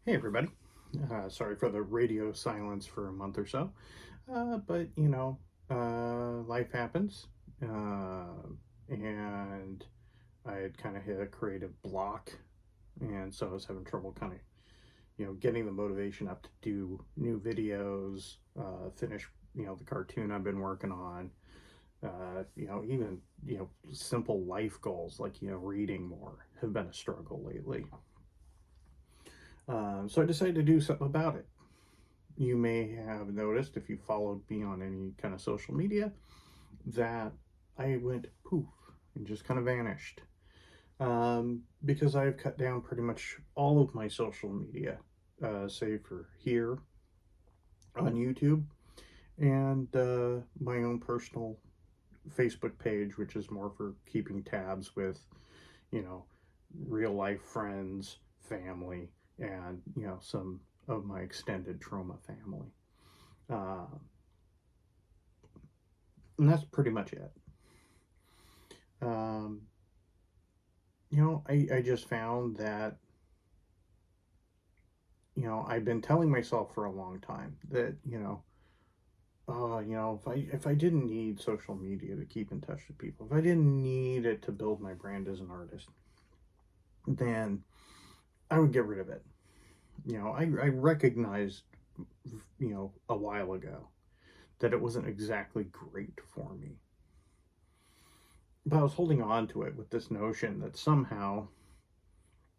Hey everybody. Sorry for the radio silence for a month or so. But life happens. Uh, and I had kind of hit a creative block. And so I was having trouble kind of, getting the motivation up to do new videos, finish, the cartoon I've been working on. Even, simple life goals like, reading more have been a struggle lately. So I decided to do something about it. You may have noticed if you followed me on any kind of social media that I went poof and just kind of vanished. Because I've cut down pretty much all of my social media, save for here on YouTube and my own personal Facebook page, which is more for keeping tabs with, you know, real life friends, family, and, some of my extended trauma family. Uh, and that's pretty much it. Um, I just found that, I've been telling myself for a long time that, if I didn't need social media to keep in touch with people, if I didn't need it to build my brand as an artist, then I would get rid of it. I recognized, a while ago that it wasn't exactly great for me. But I was holding on to it with this notion that somehow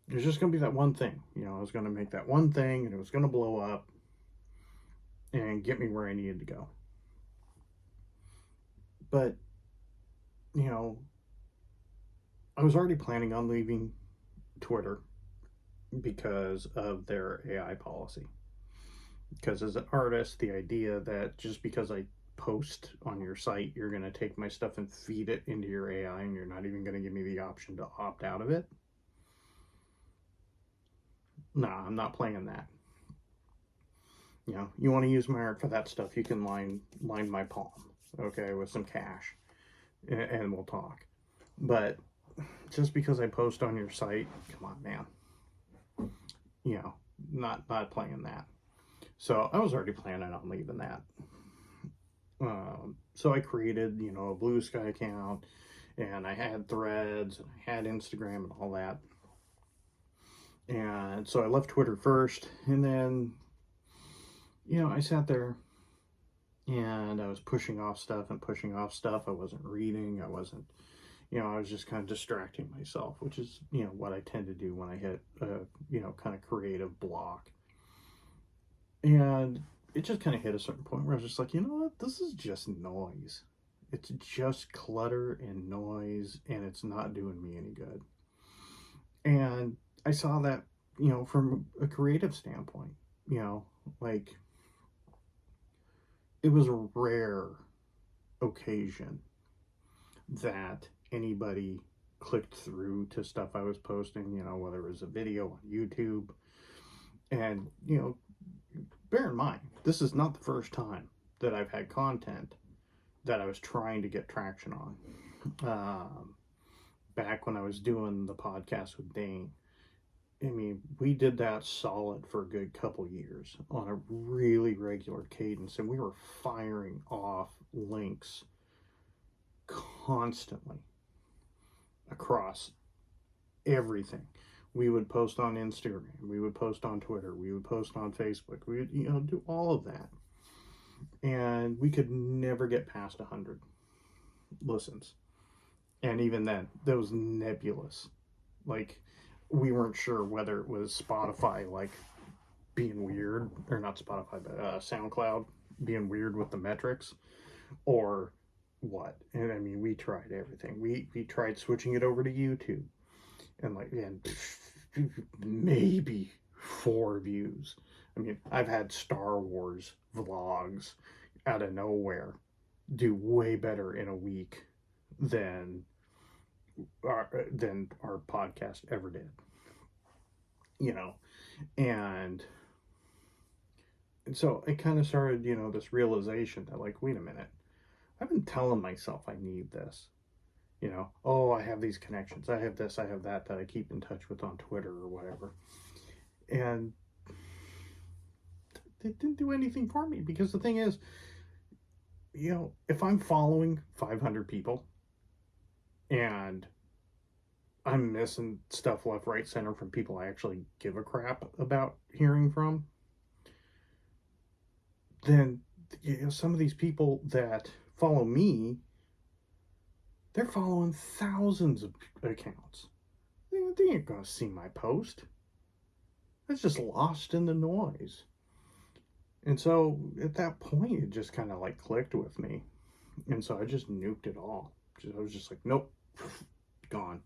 there's just going to be that one thing. I was going to make that one thing and it was going to blow up and get me where I needed to go. But, you know, I was already planning on leaving Twitter because of their AI policy. Because as an artist, the idea that just because I post on your site, you're going to take my stuff and feed it into your AI and you're not even going to give me the option to opt out of it. Nah, I'm not playing that. You want to use my art for that stuff, you can line my palm, okay, with some cash, and we'll talk. But just because I post on your site, come on, man. You know, not playing that. So I was already planning on leaving that. So I created, a Blue Sky account, and I had Threads, and I had Instagram, and all that. And so I left Twitter first, and then, I sat there and I was pushing off stuff and pushing off stuff. I wasn't reading. I wasn't, I was just kind of distracting myself, which is, what I tend to do when I hit a, kind of creative block. And it just kind of hit a certain point where I was just like, you know what? This is just noise. It's just clutter and noise, and it's not doing me any good. And I saw that, from a creative standpoint, like it was a rare occasion that anybody clicked through to stuff I was posting, whether it was a video on YouTube. And, bear in mind, this is not the first time that I've had content that I was trying to get traction on. Back when I was doing the podcast with Dane, I mean, we did that solid for a good couple years on a really regular cadence, and we were firing off links constantly across everything. We would post on Instagram, we would post on Twitter, we would post on Facebook, we would, do all of that. And we could never get past 100 listens. And even then, that was nebulous. Like, we weren't sure whether it was Spotify, like, being weird, or not Spotify, but SoundCloud being weird with the metrics, or what. And I mean, we tried everything. We tried switching it over to YouTube, and maybe 4 views. I mean, I've had Star Wars vlogs out of nowhere do way better in a week than our podcast ever did. You know, and so it kind of started, this realization that, like, wait a minute, I've been telling myself I need this. Oh, I have these connections, I have this, I have that I keep in touch with on Twitter or whatever. And it didn't do anything for me, because the thing is, if I'm following 500 people and I'm missing stuff left, right, center from people I actually give a crap about hearing from, then some of these people that follow me, they're following thousands of accounts. They ain't gonna see my post. It's just lost in the noise. And so at that point, it just kind of like clicked with me. And so I just nuked it all. I was just like, nope, gone.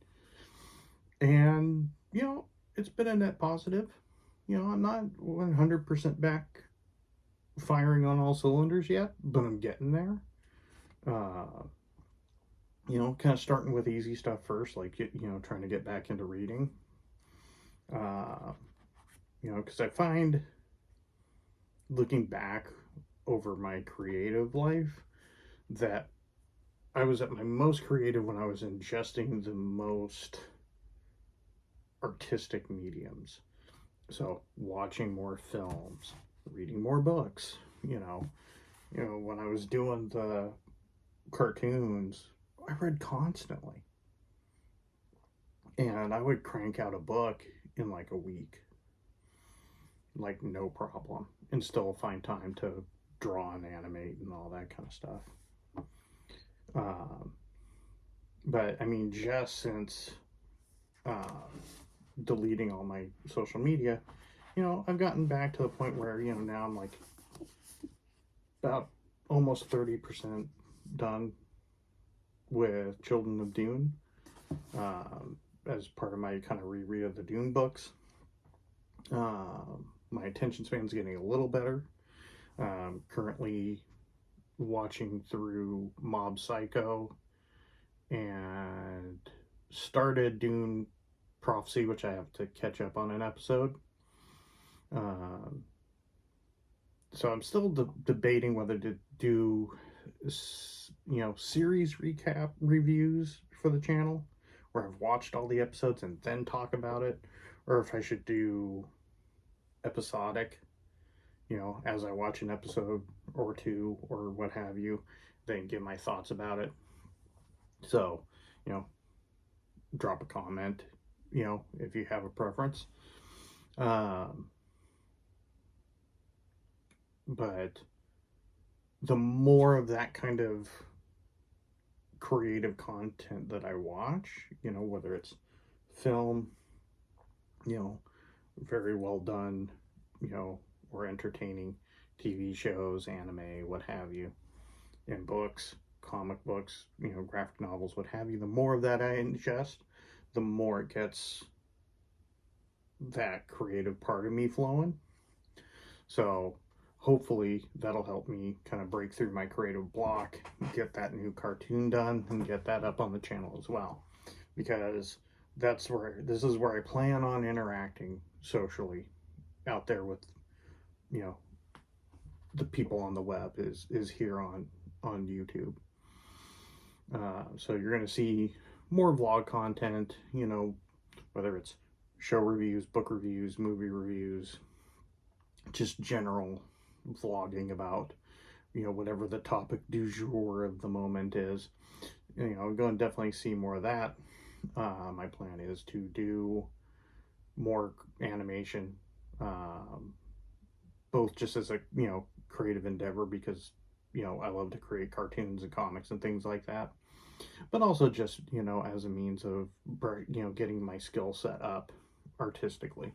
And, it's been a net positive. I'm not 100% back firing on all cylinders yet, but I'm getting there. Kind of starting with easy stuff first, like, trying to get back into reading. Because I find, looking back over my creative life, that I was at my most creative when I was ingesting the most artistic mediums. So watching more films, reading more books, when I was doing the cartoons, I read constantly. And I would crank out a book in like a week, like no problem, and still find time to draw and animate and all that kind of stuff. But I mean, just since deleting all my social media, I've gotten back to the point where, now I'm like about almost 30% done with Children of Dune, as part of my kind of reread of the Dune books. My attention span's getting a little better. Currently watching through Mob Psycho, and started Dune Prophecy, which I have to catch up on an episode. So I'm still debating whether to do, series recap reviews for the channel, where I've watched all the episodes and then talk about it, or if I should do episodic, as I watch an episode or two or what have you, then give my thoughts about it. So, drop a comment, if you have a preference. But the more of that kind of creative content that I watch, whether it's film, very well done, or entertaining TV shows, anime, what have you, and books, comic books, graphic novels, what have you, the more of that I ingest, the more it gets that creative part of me flowing. So hopefully that'll help me kind of break through my creative block, get that new cartoon done, and get that up on the channel as well. Because this is where I plan on interacting socially out there with, the people on the web, is here on YouTube. So you're going to see more vlog content, whether it's show reviews, book reviews, movie reviews, just general vlogging about, whatever the topic du jour of the moment is. I'm going to definitely see more of that. My plan is to do more animation, both just as a, creative endeavor, because, I love to create cartoons and comics and things like that, but also just, as a means of, getting my skill set up artistically.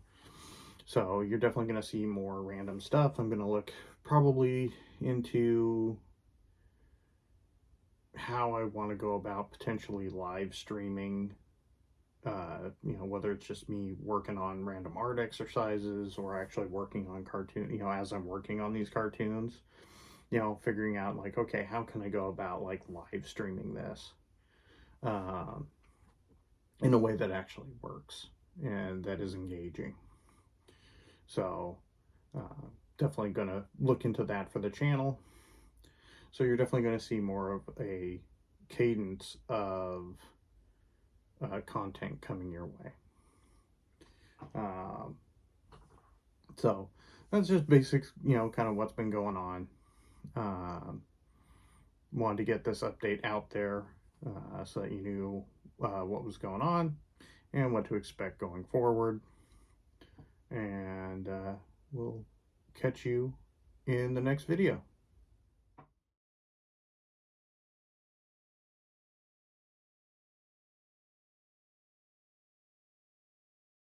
So you're definitely going to see more random stuff. I'm going to look probably into how I want to go about potentially live streaming, whether it's just me working on random art exercises or actually working on cartoon, as I'm working on these cartoons, figuring out like, okay, how can I go about like live streaming this in a way that actually works and that is engaging. So definitely going to look into that for the channel. So you're definitely going to see more of a cadence of content coming your way. So that's just basics, kind of what's been going on. Wanted to get this update out there so that you knew what was going on and what to expect going forward. And we'll catch you in the next video.